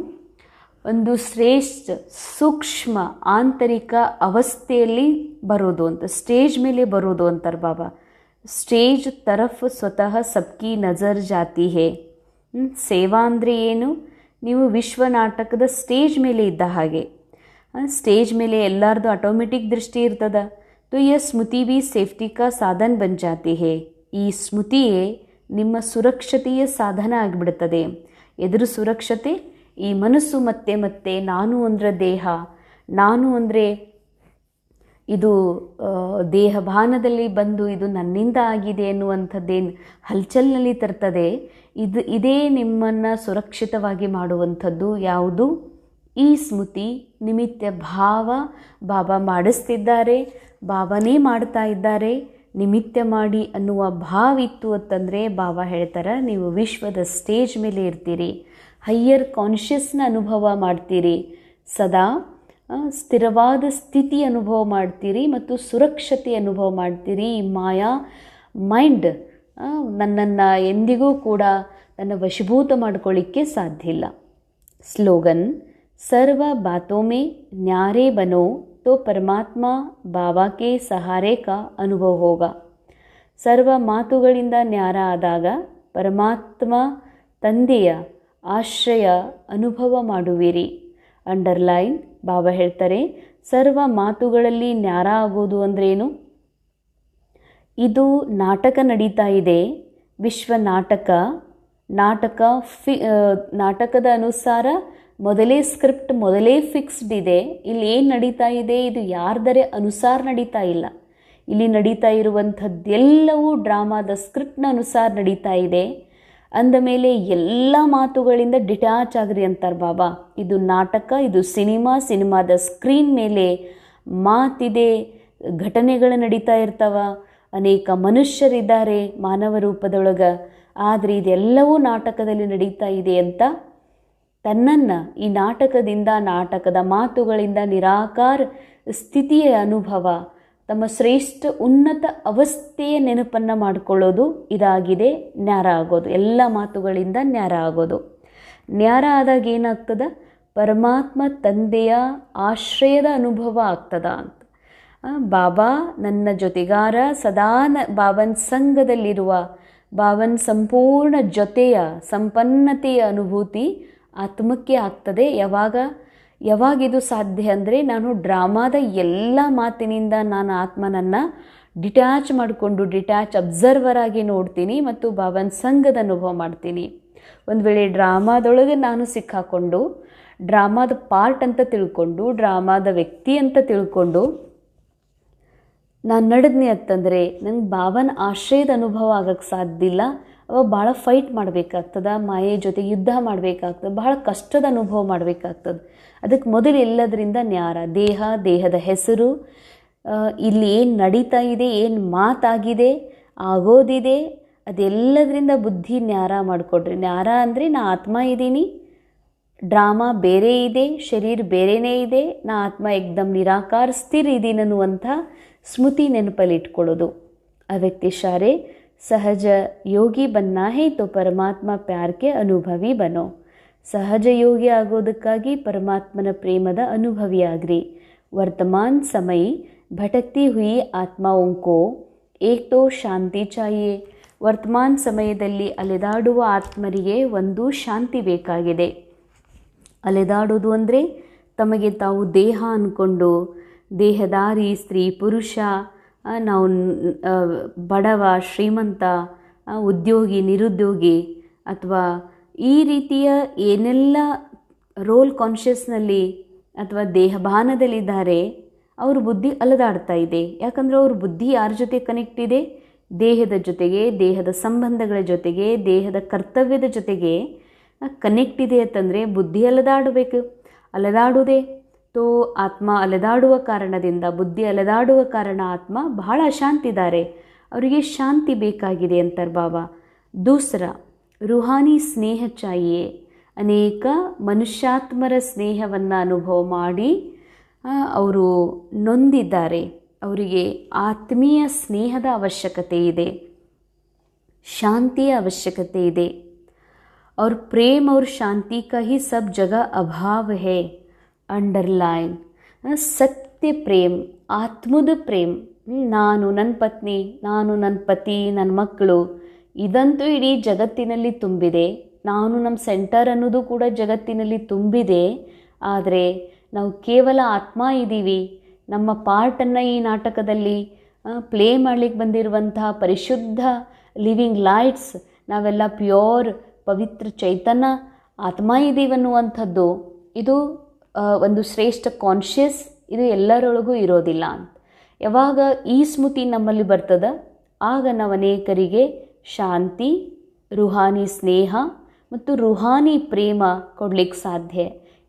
ಒಂದು ಶ್ರೇಷ್ಠ ಸೂಕ್ಷ್ಮ ಆಂತರಿಕ ಅವಸ್ಥೆಯಲ್ಲಿ ಬರೋದು ಅಂತ, ಸ್ಟೇಜ್ ಮೇಲೆ ಬರೋದು ಅಂತಾರೆ ಬಾಬಾ. ಸ್ಟೇಜ್ ತರಫ್ ಸ್ವತಃ ಸಬ್ಕಿ ನಜರ್ ಜಾತಿ ಹೇ. ಸೇವಾ ಅಂದರೆ ಏನು? ನೀವು ವಿಶ್ವ ನಾಟಕದ ಸ್ಟೇಜ್ ಮೇಲೆ ಇದ್ದ ಹಾಗೆ. ಸ್ಟೇಜ್ ಮೇಲೆ ಎಲ್ಲರದು ಆಟೋಮೆಟಿಕ್ ದೃಷ್ಟಿ ಇರ್ತದ. तो यह स्मृति भी ಸೇಫ್ಟಿ ಕಾ ಸಾಧನ ಬನ್ ಜಾತಿ ಹೇ. ಈ ಸ್ಮೃತಿಯೇ ನಿಮ್ಮ ಸುರಕ್ಷತೆಯ ಸಾಧನ ಆಗಿಬಿಡುತ್ತದೆ. ಎದುರು ಸುರಕ್ಷತೆ? ಈ ಮನಸ್ಸು ಮತ್ತೆ ಮತ್ತೆ ನಾನು ಅಂದರೆ ದೇಹ, ನಾನು ಅಂದರೆ ಇದು ದೇಹಭಾನದಲ್ಲಿ ಬಂದು ಇದು ನನ್ನಿಂದ ಆಗಿದೆ ಎನ್ನುವಂಥದ್ದೇನು ಹಲ್ಚಲ್ನಲ್ಲಿ ತರ್ತದೆ, ಇದೇ ನಿಮ್ಮನ್ನು ಸುರಕ್ಷಿತವಾಗಿ ಮಾಡುವಂಥದ್ದು ಯಾವುದು? ಈ ಸ್ಮೃತಿ ನಿಮಿತ್ತ ಭಾವ ಬಾಬಾ ಮಾಡಿಸ್ತಿದ್ದಾರೆ, ಬಾಬಾನೇ ಮಾಡ್ತಾ ಇದ್ದಾರೆ. ನಿಮಿತ್ತ ಮಾಡಿ ಅನ್ನುವ ಭಾವ ಇತ್ತು ಅಂತಂದರೆ ಬಾಬಾ ಹೇಳ್ತಾರೆ ನೀವು ವಿಶ್ವದ ಸ್ಟೇಜ್ ಮೇಲೆ ಇರ್ತೀರಿ, ಹೈಯರ್ ಕಾನ್ಷಿಯಸ್ನ ಅನುಭವ ಮಾಡ್ತೀರಿ, ಸದಾ ಸ್ಥಿರವಾದ ಸ್ಥಿತಿ ಅನುಭವ ಮಾಡ್ತೀರಿ ಮತ್ತು ಸುರಕ್ಷತೆ ಅನುಭವ ಮಾಡ್ತೀರಿ. ಈ ಮಾಯಾ ಮೈಂಡ್ ನನ್ನನ್ನು ಎಂದಿಗೂ ಕೂಡ ನನ್ನ ವಶೀಭೂತ ಮಾಡ್ಕೊಳ್ಳಿಕ್ಕೆ ಸಾಧ್ಯ ಇಲ್ಲ. ಸ್ಲೋಗನ್ ಸರ್ವ ಬಾತೋ ಮೇ ನ್ಯಾರೆ ಬನೋ तो परमात्मा बाबा के सहारे का अनुभव होगा. ಸರ್ವ ಮಾತುಗಳಿಂದ ನ್ಯಾರ ಆದಾಗ ಪರಮಾತ್ಮ ತಂದೆಯ ಆಶ್ರಯ ಅನುಭವ ಮಾಡುವಿರಿ. ಅಂಡರ್ಲೈನ್ ಬಾಬಾ ಹೇಳ್ತಾರೆ, ಸರ್ವ ಮಾತುಗಳಲ್ಲಿ ನ್ಯಾರ ಆಗೋದು ಅಂದ್ರೇನು? ಇದು ನಾಟಕ ನಡೀತಾ ಇದೆ, ವಿಶ್ವ ನಾಟಕದ ಅನುಸಾರ ಮೊದಲೇ ಸ್ಕ್ರಿಪ್ಟ್ ಮೊದಲೇ ಫಿಕ್ಸ್ಡ್ ಇದೆ. ಇಲ್ಲಿ ಏನು ನಡೀತಾ ಇದೆ, ಇದು ಯಾರ್ದರೆ ಅನುಸಾರ ನಡೀತಾ ಇಲ್ಲ. ಇಲ್ಲಿ ನಡೀತಾ ಇರುವಂಥದ್ದೆಲ್ಲವೂ ಡ್ರಾಮಾದ ಸ್ಕ್ರಿಪ್ಟ್ನ ಅನುಸಾರ ನಡೀತಾ ಇದೆ. ಅಂದ ಮೇಲೆ ಎಲ್ಲ ಮಾತುಗಳಿಂದ ಡಿಟ್ಯಾಚ್ ಆಗ್ರಿ ಅಂತಾರೆ ಬಾಬಾ. ಇದು ನಾಟಕ, ಇದು ಸಿನಿಮಾದ ಸ್ಕ್ರೀನ್ ಮೇಲೆ ಮಾತಿದೆ, ಘಟನೆಗಳು ನಡೀತಾ ಇರ್ತಾವ, ಅನೇಕ ಮನುಷ್ಯರಿದ್ದಾರೆ ಮಾನವ ರೂಪದೊಳಗೆ. ಆದರೆ ಇದೆಲ್ಲವೂ ನಾಟಕದಲ್ಲಿ ನಡೀತಾ ಇದೆ ಅಂತ ತನ್ನನ್ನು ಈ ನಾಟಕದಿಂದ, ನಾಟಕದ ಮಾತುಗಳಿಂದ ನಿರಾಕಾರ ಸ್ಥಿತಿಯ ಅನುಭವ, ತಮ್ಮ ಶ್ರೇಷ್ಠ ಉನ್ನತ ಅವಸ್ಥೆಯ ನೆನಪನ್ನು ಮಾಡಿಕೊಳ್ಳೋದು ಇದಾಗಿದೆ ನ್ಯಾರ ಆಗೋದು. ಎಲ್ಲ ಮಾತುಗಳಿಂದ ನ್ಯಾರ ಆಗೋದು. ನ್ಯಾರ ಆದಾಗ ಏನಾಗ್ತದ? ಪರಮಾತ್ಮ ತಂದೆಯ ಆಶ್ರಯದ ಅನುಭವ ಆಗ್ತದ ಅಂತ. ಬಾಬಾ ನನ್ನ ಜೊತೆಗಾರ, ಸದಾ ಬಾಬನ ಸಂಘದಲ್ಲಿರುವ, ಬಾಬನ ಸಂಪೂರ್ಣ ಜೊತೆಯ ಸಂಪನ್ನತೆಯ ಅನುಭೂತಿ ಆತ್ಮಕ್ಕೆ ಆಗ್ತದೆ. ಯಾವಾಗಿದು ಸಾಧ್ಯ ಅಂದರೆ ನಾನು ಡ್ರಾಮಾದ ಎಲ್ಲ ಮಾತಿನಿಂದ ನಾನು ಆತ್ಮನನ್ನು ಡಿಟ್ಯಾಚ್ ಮಾಡಿಕೊಂಡು ಡಿಟ್ಯಾಚ್ ಅಬ್ಸರ್ವರ್ ಆಗಿ ನೋಡ್ತೀನಿ ಮತ್ತು ಬಾಬನ ಸಂಘದ ಅನುಭವ ಮಾಡ್ತೀನಿ. ಒಂದು ವೇಳೆ ಡ್ರಾಮಾದೊಳಗೆ ನಾನು ಸಿಕ್ಕಾಕೊಂಡು ಡ್ರಾಮಾದ ಪಾರ್ಟ್ ಅಂತ ತಿಳ್ಕೊಂಡು ಡ್ರಾಮಾದ ವ್ಯಕ್ತಿ ಅಂತ ತಿಳ್ಕೊಂಡು ನಾನು ನಡೆದ್ನಿ ಅಂತಂದರೆ ನಂಗೆ ಬಾಬನ ಆಶ್ರಯದ ಅನುಭವ ಆಗಕ್ಕೆ ಸಾಧ್ಯ ಇಲ್ಲ. ಅವಾಗ ಭಾಳ ಫೈಟ್ ಮಾಡಬೇಕಾಗ್ತದೆ, ಮಾಯೆ ಜೊತೆ ಯುದ್ಧ ಮಾಡಬೇಕಾಗ್ತದೆ, ಬಹಳ ಕಷ್ಟದ ಅನುಭವ ಮಾಡಬೇಕಾಗ್ತದೆ. ಅದಕ್ಕೆ ಮೊದಲು ಎಲ್ಲದರಿಂದ ನ್ಯಾರ, ದೇಹದ ಹೆಸರು, ಇಲ್ಲಿ ಏನು ನಡೀತಾ ಇದೆ, ಏನು ಮಾತಾಗಿದೆ, ಆಗೋದಿದೆ, ಅದೆಲ್ಲದರಿಂದ ಬುದ್ಧಿ ನ್ಯಾರ ಮಾಡಿಕೊಡ್ರಿ. ನ್ಯಾರ ಅಂದರೆ ನಾ ಆತ್ಮ ಇದ್ದೀನಿ, ಡ್ರಾಮಾ ಬೇರೆ ಇದೆ, ಶರೀರ ಬೇರೆಯೇ ಇದೆ, ನಾ ಆತ್ಮ ಏಕ್ದಮ್ ನಿರಾಕಾರ ಸ್ಥಿರ ಇದ್ದೀನಿ ಅನ್ನುವಂಥ ಸ್ಮೃತಿ ನೆನಪಲ್ಲಿ ಇಟ್ಕೊಳ್ಳೋದು. ಅವ್ಯಕ್ತ ಇಶಾರೆ ಸಹಜ ಯೋಗಿ ಬನ್ನ ಹೇ ತೋ ಪರಮಾತ್ಮ ಪ್ಯಾರ್ಕೆ ಅನುಭವಿ ಬನೋ. ಸಹಜ ಯೋಗಿ ಆಗೋದಕ್ಕಾಗಿ ಪರಮಾತ್ಮನ ಪ್ರೇಮದ ಅನುಭವಿ ಆಗ್ರಿ. ವರ್ತಮಾನ್ ಸಮಯ ಭಟಕ್ತಿ ಹುಯಿ ಆತ್ಮಾओं को ಏಕ್ ತೋ ಶಾಂತಿ ಚಾಹಿಯೇ. ವರ್ತಮಾನ ಸಮಯದಲ್ಲಿ ಅಲೆದಾಡುವ ಆತ್ಮರಿಗೆ ಒಂದು ಶಾಂತಿ ಬೇಕಾಗಿದೆ. ಅಲೆದಾಡೋದು ಅಂದರೆ ತಮಗೆ ತಾವು ದೇಹ ಅಂದ್ಕೊಂಡು ದೇಹದಾರಿ ಸ್ತ್ರೀ ಪುರುಷ ನಾವು ಬಡವ ಶ್ರೀಮಂತ, ಉದ್ಯೋಗಿ ನಿರುದ್ಯೋಗಿ, ಅಥವಾ ಈ ರೀತಿಯ ಏನೆಲ್ಲ ರೋಲ್ ಕಾನ್ಷಿಯಸ್ನಲ್ಲಿ ಅಥವಾ ದೇಹಭಾನದಲ್ಲಿದ್ದಾರೆ ಅವ್ರ ಬುದ್ಧಿ ಅಲದಾಡ್ತಾ ಇದೆ. ಯಾಕಂದರೆ ಅವ್ರ ಬುದ್ಧಿ ಯಾರ ಜೊತೆ ಕನೆಕ್ಟ್ ಇದೆ? ದೇಹದ ಜೊತೆಗೆ, ದೇಹದ ಸಂಬಂಧಗಳ ಜೊತೆಗೆ, ದೇಹದ ಕರ್ತವ್ಯದ ಜೊತೆಗೆ ಕನೆಕ್ಟ್ ಇದೆ ಅಂತಂದರೆ ಬುದ್ಧಿ ಅಲದಾಡಬೇಕು. ಅಲದಾಡುವುದೇ ತೋ ಆತ್ಮ ಅಲೆದಾಡುವ ಕಾರಣದಿಂದ, ಬುದ್ಧಿ ಅಲೆದಾಡುವ ಕಾರಣ ಆತ್ಮ ಬಹಳ ಅಶಾಂತಿದ್ದಾರೆ. ಅವರಿಗೆ ಶಾಂತಿ ಬೇಕಾಗಿದೆ ಅಂತಾರೆ ಬಾಬಾ. ದೂಸರ ರೂಹಾನಿ ಸ್ನೇಹ ಚಾಹಿಯೇ. ಅನೇಕ ಮನುಷ್ಯಾತ್ಮರ ಸ್ನೇಹವನ್ನು ಅನುಭವ ಮಾಡಿ ಅವರು ನೊಂದಿದ್ದಾರೆ. ಅವರಿಗೆ ಆತ್ಮೀಯ ಸ್ನೇಹದ ಅವಶ್ಯಕತೆ ಇದೆ, ಶಾಂತಿಯ ಅವಶ್ಯಕತೆ ಇದೆ. और प्रेम और शांति का ही सब जगह अभाव है. अंडरलाइन सत्य प्रेम, ಆತ್ಮದ ಪ್ರೇಮ್. ನಾನು ನನ್ನ ಪತ್ನಿ, ನಾನು ನನ್ನ ಪತಿ, ನನ್ನ ಮಕ್ಕಳು, ಇದಂತೂ ಇಡೀ ಜಗತ್ತಿನಲ್ಲಿ ತುಂಬಿದೆ. ನಾನು ನಮ್ಮ ಸೆಂಟರ್ ಅನ್ನೋದು ಕೂಡ ಜಗತ್ತಿನಲ್ಲಿ ತುಂಬಿದೆ. ಆದರೆ ನಾವು ಕೇವಲ ಆತ್ಮ ಇದ್ದೀವಿ. ನಮ್ಮ ಪಾರ್ಟನ್ನು ಈ ನಾಟಕದಲ್ಲಿ ಪ್ಲೇ ಮಾಡಲಿಕ್ಕೆ ಬಂದಿರುವಂತಹ ಪರಿಶುದ್ಧ ಲಿವಿಂಗ್ ಲೈಟ್ಸ್, ನಾವೆಲ್ಲ ಪ್ಯೂರ್ ಪವಿತ್ರ ಚೈತನ್ಯ ಆತ್ಮ ಇದ್ದೀವನ್ನುವಂಥದ್ದು ಇದು ಒಂದು ಶ್ರೇಷ್ಠ ಕಾನ್ಷಿಯಸ್, ಇದು ಎಲ್ಲರೊಳಗೂ ಇರೋದಿಲ್ಲ ಅಂತ. ಯಾವಾಗ ಈ ಸ್ಮೃತಿ ನಮ್ಮಲ್ಲಿ ಬರ್ತದ, ಆಗ ನಾವು ಅನೇಕರಿಗೆ ಶಾಂತಿ, ರೂಹಾನಿ ಸ್ನೇಹ ಮತ್ತು ರೂಹಾನಿ ಪ್ರೇಮ ಕೊಡ್ಲಿಕ್ಕೆ ಸಾಧ್ಯ.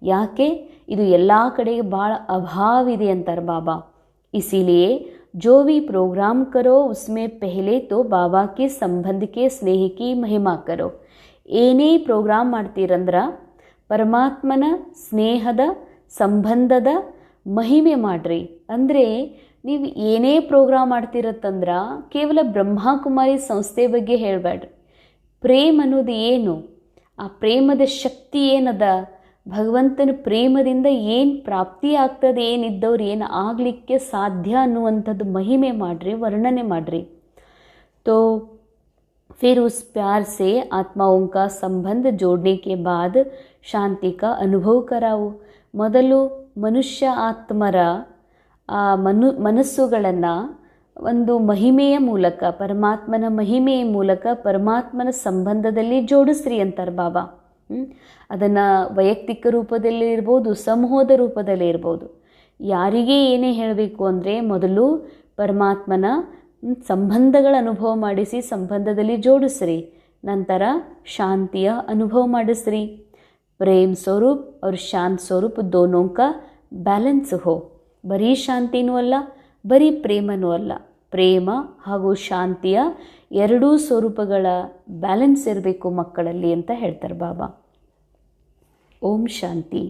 ಯಾಕೆ? ಇದು ಎಲ್ಲ ಕಡೆಗೆ ಭಾಳ ಅಭಾವ ಇದೆ ಅಂತಾರೆ ಬಾಬಾ. ಇಸಿಲಿಯೇ जो भी प्रोग्राम करो उसमें पहले तो बाबा के संबंध के स्नेह की महिमा करो. ಏನೇ ಪ್ರೋಗ್ರಾಮ್ ಮಾಡ್ತೀರಂದ್ರೆ ಪರಮಾತ್ಮನ ಸ್ನೇಹದ ಸಂಬಂಧದ ಮಹಿಮೆ ಮಾಡಿರಿ. ಅಂದರೆ ನೀವು ಏನೇ ಪ್ರೋಗ್ರಾಮ್ ಮಾಡ್ತಿರತ್ತಂದ್ರೆ ಕೇವಲ ಬ್ರಹ್ಮಕುಮಾರಿ ಸಂಸ್ಥೆ ಬಗ್ಗೆ ಹೇಳಬೇಡ್ರಿ. ಪ್ರೇಮ ಅನ್ನೋದು ಏನು? ಆ ಪ್ರೇಮದ ಶಕ್ತಿ ಏನದ? ಭಗವಂತನ ಪ್ರೇಮದಿಂದ ಏನು ಪ್ರಾಪ್ತಿ ಆಗ್ತದೆ, ಏನಿದ್ದವ್ರು ಏನು ಆಗಲಿಕ್ಕೆ ಸಾಧ್ಯ ಅನ್ನುವಂಥದ್ದು ಮಹಿಮೆ ಮಾಡಿರಿ, ವರ್ಣನೆ ಮಾಡಿರಿ. तो फिर उस प्यार से आत्माओं का संबंध जोड़ने के बाद शांति का अनुभव कराओ. ಮೊದಲು ಮನುಷ್ಯ ಆತ್ಮರ ಮನಸ್ಸುಗಳನ್ನು ಒಂದು ಮಹಿಮೆಯ ಮೂಲಕ, ಪರಮಾತ್ಮನ ಮಹಿಮೆಯ ಮೂಲಕ ಪರಮಾತ್ಮನ ಸಂಬಂಧದಲ್ಲಿ ಜೋಡಿಸ್ರಿ ಅಂತಾರೆ ಬಾಬಾ. ಅದನ್ನು ವೈಯಕ್ತಿಕ ರೂಪದಲ್ಲಿ ಇರ್ಬೋದು, ಸಮೂಹದ ರೂಪದಲ್ಲಿ ಇರ್ಬೋದು. ಯಾರಿಗೆ ಏನೇ ಹೇಳಬೇಕು ಅಂದರೆ ಮೊದಲು ಪರಮಾತ್ಮನ ಸಂಬಂಧಗಳ ಅನುಭವ ಮಾಡಿಸಿ ಸಂಬಂಧದಲ್ಲಿ ಜೋಡಿಸ್ರಿ. ನಂತರ ಶಾಂತಿಯ ಅನುಭವ ಮಾಡಿಸ್ರಿ. ಪ್ರೇಮ್ ಸ್ವರೂಪ್ और ಶಾಂತ ಸ್ವರೂಪ್ दोनों का ಬ್ಯಾಲೆನ್ಸ್ ಹೋ. ಬರೀ ಶಾಂತಿನೂ ಅಲ್ಲ, ಬರೀ ಪ್ರೇಮನೂ ಅಲ್ಲ. ಪ್ರೇಮ ಹಾಗೂ ಶಾಂತಿಯ ಎರಡೂ ಸ್ವರೂಪಗಳ ಬ್ಯಾಲೆನ್ಸ್ ಇರಬೇಕು ಮಕ್ಕಳಲ್ಲಿ ಅಂತ ಹೇಳ್ತಾರೆ ಬಾಬಾ. ಓಂ ಶಾಂತಿ.